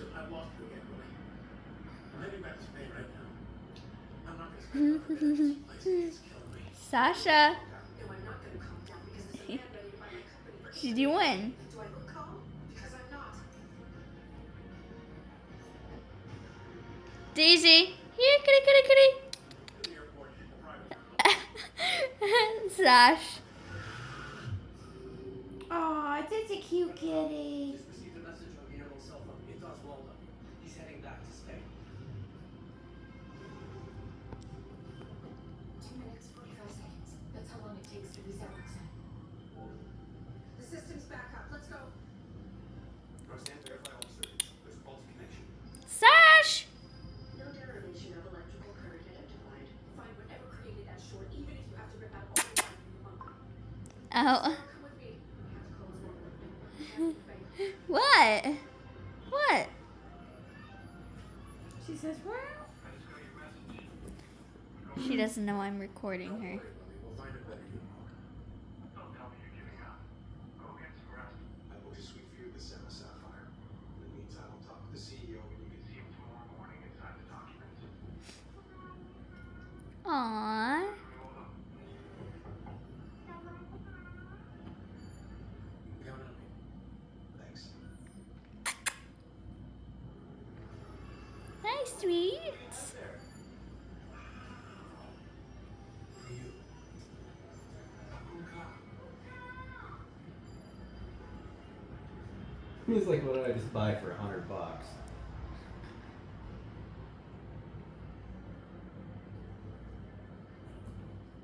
Listen, I've lost you again, Willie. I'm heading back to Spain right now. I'm not gonna spend another minute in this place. It's killing me. Sasha, No, I'm not going to calm down because there's a man ready to buy my company for what you doing? Do I look calm? Because I'm not. Daisy, here, kitty, kitty, kitty. To the airport, a private. Sash. Aw, it's a cute kitty. Just received a message on Guillermo's cell phone. It's Oswaldo. He's heading back to Spain. 2 minutes, 45 seconds. That's how long it takes to reset Roxanne. The system's back up. Let's go. Roxanne, verify all circuits. There's a faulty connection. Sash. No derivation of electrical current identified. Find whatever created that short, even if you have to rip out all the wire from the bunker. Oh. Come with me. We have to close one window. What? What? She says, well. She doesn't know I'm recording Don't her. worry, Willie. We'll find a better you tomorrow. Don't tell me you're giving up. Go get some rest. I booked a suite for you at the Sema Sapphire. In the meantime, I'll talk with the CEO when you get See him tomorrow morning and sign the documents. Aww. Hold on. count on me. Thanks. Hi, sweet. For you. He was like, what did I just buy for $100?